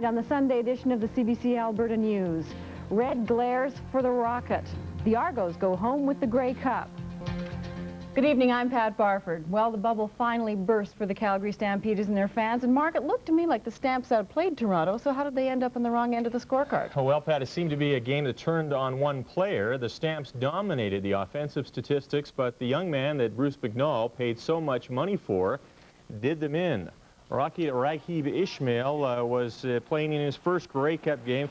On the Sunday edition of the CBC Alberta News, red glares for the Rocket. The Argos go home with the Grey Cup. Good evening, I'm Pat Barford. Well, the bubble finally burst for the Calgary Stampeders and their fans. And Mark, it looked to me like the Stamps outplayed Toronto, so how did they end up on the wrong end of the scorecard? Oh, well, Pat, it seemed to be a game that turned on one player. The Stamps dominated the offensive statistics, but the young man that Bruce McNall paid so much money for did them in. Raghib Ishmael was playing in his first Grey Cup game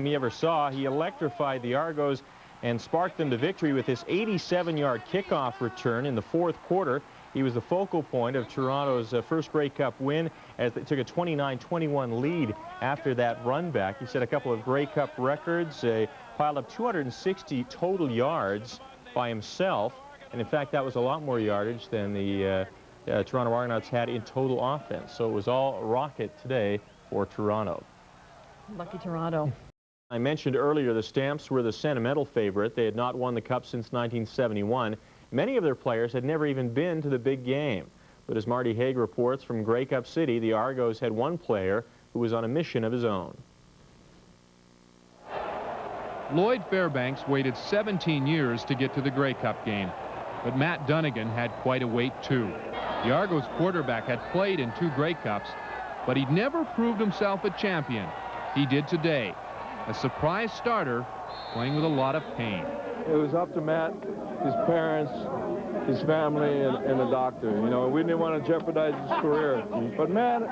he ever saw. He electrified the Argos and sparked them to victory with this 87-yard kickoff return in the fourth quarter. He was the focal point of Toronto's first Grey Cup win as they took a 29-21 lead after that run back. He set a couple of Grey Cup records, piled up 260 total yards by himself, and in fact that was a lot more yardage than the Toronto Argonauts had in total offense. So it was all rocket today for Toronto. Lucky Toronto. I mentioned earlier the Stamps were the sentimental favorite. They had not won the Cup since 1971. Many of their players had never even been to the big game. But as Marty Haig reports from Grey Cup City, the Argos had one player who was on a mission of his own. Lloyd Fairbanks waited 17 years to get to the Grey Cup game. But Matt Dunnigan had quite a wait, too. The Argos quarterback had played in 2 Grey Cups, but he'd never proved himself a champion. He did today. A surprise starter playing with a lot of pain. It was up to Matt, his parents, his family, and the doctor. You know, we didn't want to jeopardize his career. But Matt,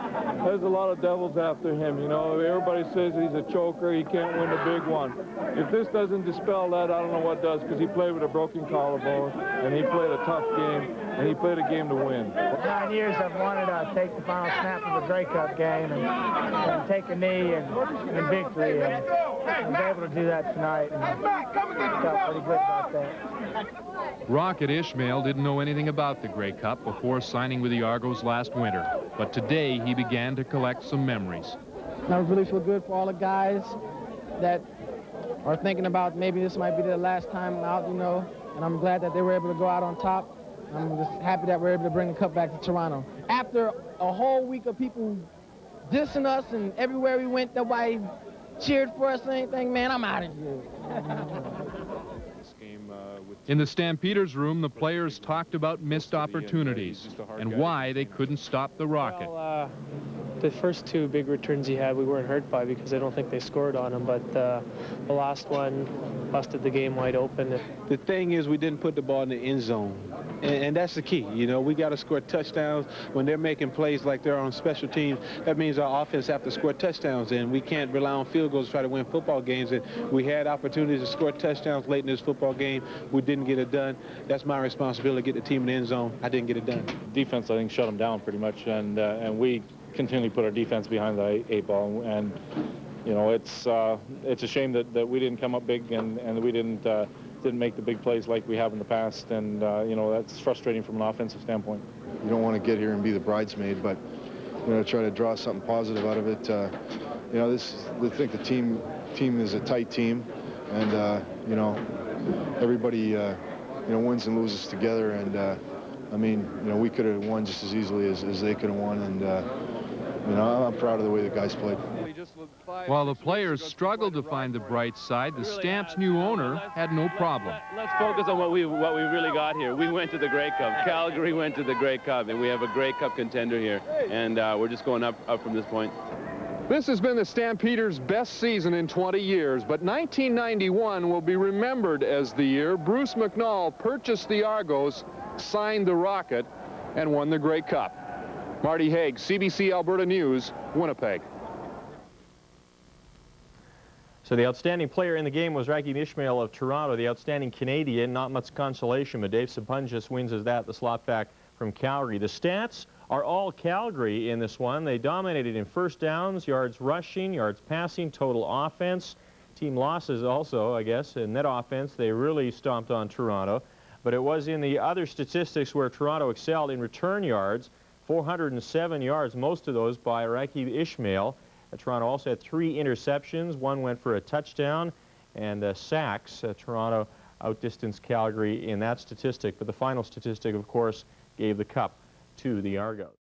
there's a lot of devils after him. You know, everybody says he's a choker, he can't win the big one. If this doesn't dispel that, I don't know what does, because he played with a broken collarbone, and he played a tough game, and he played a game to win. For 9 years, I've wanted to take the final snap of the Grey Cup game and take a knee in victory. And I was able to do that tonight, and I felt pretty good about that. Rocket Ishmael didn't know anything about the Grey Cup before signing with the Argos last winter. But today, he began to collect some memories. I really feel good for all the guys that are thinking about maybe this might be their last time out, you know, and I'm glad that they were able to go out on top. I'm just happy that we're able to bring the cup back to Toronto. After a whole week of people dissing us and everywhere we went, nobody cheered for us or anything, man, I'm out of here. In the Stampeders room, the players talked about missed opportunities and why they couldn't stop the Rocket. Well, the first 2 big returns he had, we weren't hurt by because I don't think they scored on him, but the last one busted the game wide open. The thing is, we didn't put the ball in the end zone, and that's the key. You know, we got to score touchdowns. When they're making plays like they're on special teams, that means our offense have to score touchdowns, and we can't rely on field goals to try to win football games. And we had opportunities to score touchdowns late in this football game. We didn't get it done. That's my responsibility to get the team in the end zone. I didn't get it done. Defense, I think, shut them down pretty much, and we continually put our defense behind the 8 ball, and you know, it's a shame that we didn't come up big and we didn't make the big plays like we have in the past, and you know, that's frustrating from an offensive standpoint. You don't want to get here and be the bridesmaid, but you know, try to draw something positive out of it. You know, I think the team is a tight team, and you know, everybody you know, wins and loses together, and I mean, you know, we could have won just as easily as they could have won, and you know, I'm proud of the way the guys played. While the players struggled to find the bright side, the Stamps' new owner had no problem. Let's focus on what we really got here. We went to the Grey Cup. Calgary went to the Grey Cup, and we have a Grey Cup contender here, and we're just going up from this point. This has been the Stampeders' best season in 20 years, but 1991 will be remembered as the year Bruce McNall purchased the Argos, signed the Rocket, and won the Grey Cup. Marty Haig, CBC Alberta News, Winnipeg. So the outstanding player in the game was Raghib Ishmael of Toronto. The outstanding Canadian, not much consolation, but Dave Sapunjas wins as that, the slot back from Calgary. The stats are all Calgary in this one. They dominated in first downs, yards rushing, yards passing, total offense. Team losses also, I guess, in net offense. They really stomped on Toronto. But it was in the other statistics where Toronto excelled in return yards. 407 yards, most of those by Raghib Ishmael. Toronto also had 3 interceptions. 1 went for a touchdown, and sacks. Toronto outdistanced Calgary in that statistic. But the final statistic, of course, gave the cup to the Argos.